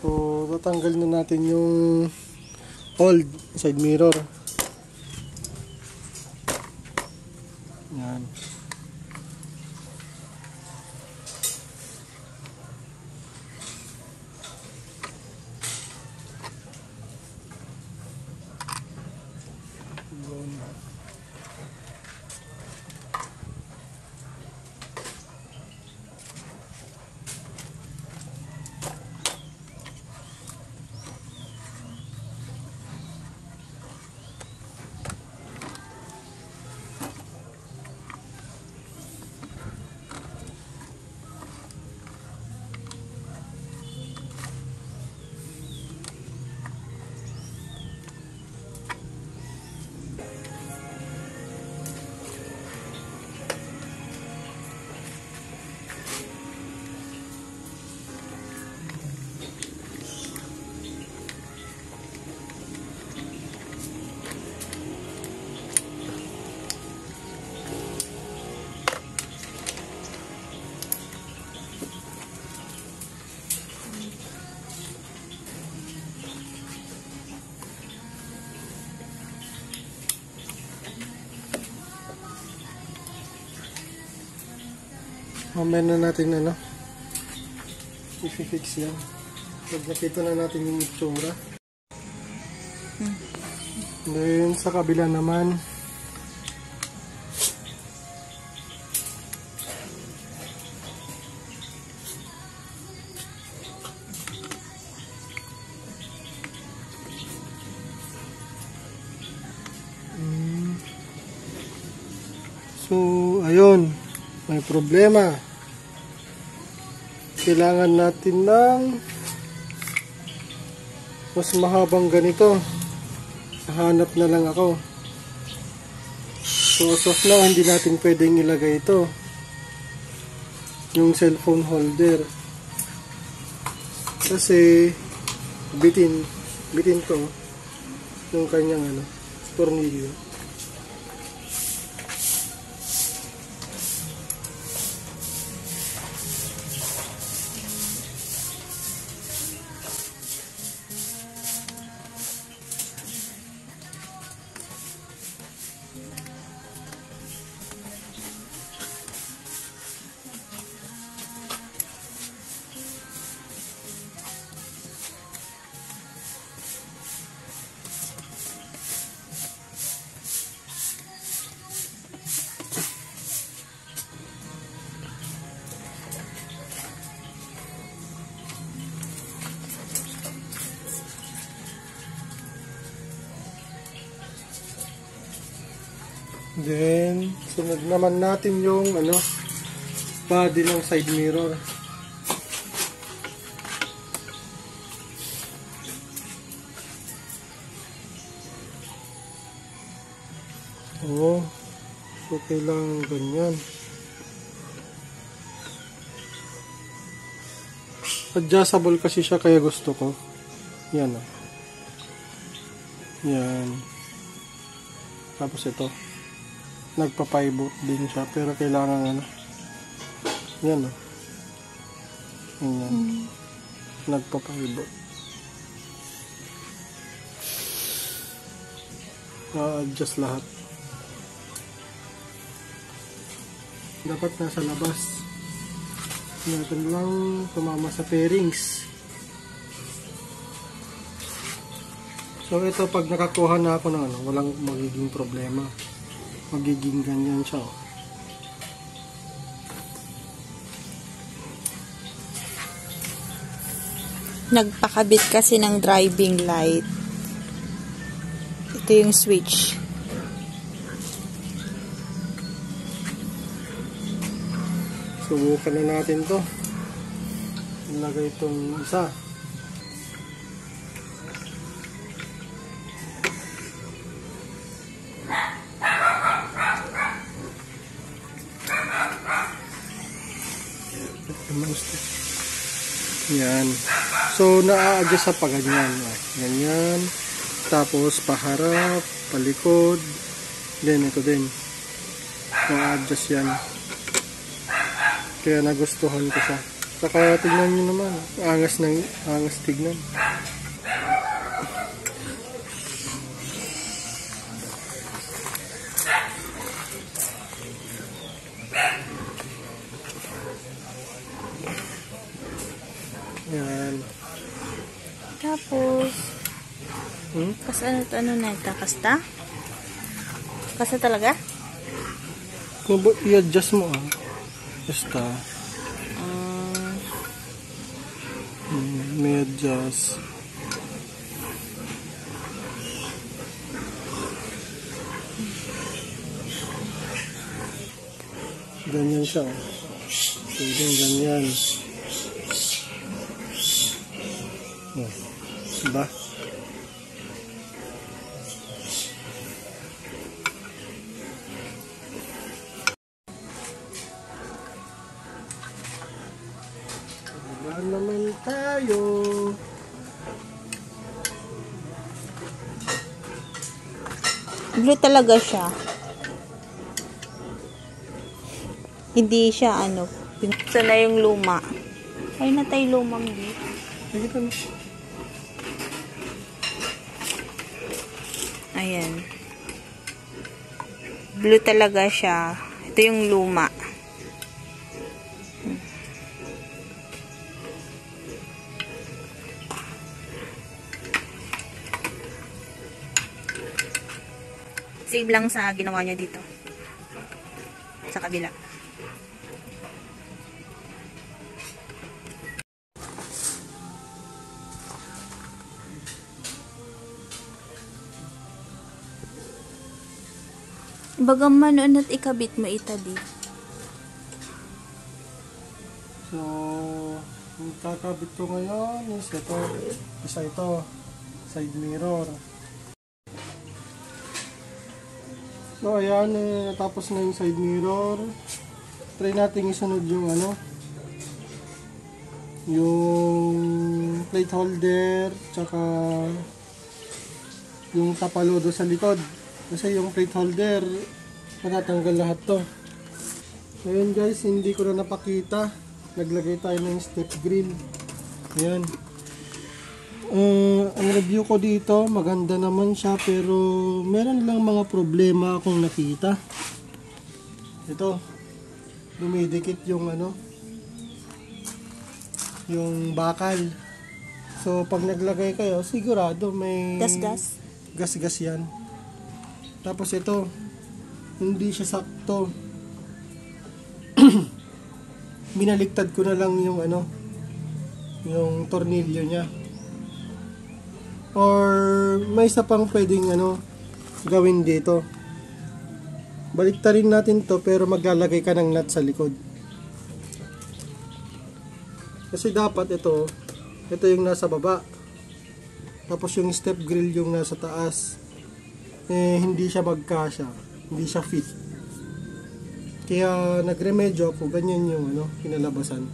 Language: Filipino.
So, tatanggal na natin yung old side mirror. Yan. Mamaya na natin i-fix yan. Pag nakita na natin yung itsura. Then sa kabila naman, so ayun, may problema. Kailangan natin ng mas mahabang ganito. Hanap na lang ako. So as of now, hindi natin pwedeng ilagay ito, yung cellphone holder, kasi bitin to yung kanyang tornilyo. Then, sunod naman natin yung body ng side mirror. So kailangan ganyan. Adjustable kasi siya, kaya gusto ko. Yan yan. Tapos ito, nagpa-pivot din siya, pero kailangan yan yan. Nagpa-pivot. Adjust lahat. Dapat nasa labas. Natin lang tumama sa pairings. So ito, pag nakakuha na ako ng walang magiging problema. Magiging ganyan siya. Nagpakabit kasi ng driving light. Ito yung switch. Subukan na natin to. Ilagay itong isa. Yan. So, na-adjust sa paganyan. Ganyan. Tapos, paharap, palikod. Then, ito din. Na-adjust yan. Kaya nagustuhan ko siya. Saka tignan nyo naman, angas tignan. Yan. Tapos, ano na ito? Kasta? Kasta talaga? Kung i-adjust mo basta. May adjust. Ganyan siya. Pwedeng ganyan. Diba? Diba naman tayo? Blue talaga siya. Hindi siya Ito na yung luma. Ay na tayo lumang blue. Nakita mo. Ayan. Blue talaga siya. Ito yung luma. Save lang sa ginawa niya dito. Sa kabila. Bagang manoon at ikabit mo itabi. So, yung kakabit ko ngayon is ito. Isa ito. Side mirror. So, ayan. Natapos na yung side mirror. Try natin isunod yung yung plate holder tsaka yung tapalodo sa likod. Kasi yung plate holder, natatanggal lahat to. Ngayon guys, hindi ko na napakita. Naglagay tayo ng step grill. Ayan. Ang review ko dito, maganda naman siya pero meron lang mga problema akong nakita. Ito, dumidikit yung yung bakal. So pag naglagay kayo, sigurado may Gas-gas. Gas-gas yan. Tapos ito, hindi siya sakto. Binaliktad ko na lang yung yung tornilyo niya. Or may isa pang pwedeng gawin dito. Baliktarin natin to pero maglalagay ka ng nut sa likod. Kasi dapat ito yung nasa baba. Tapos yung step grill yung nasa taas. Hindi siya magkasya, hindi siya fit. Kaya nagremedyo ako, ganyan yung kinalabasan.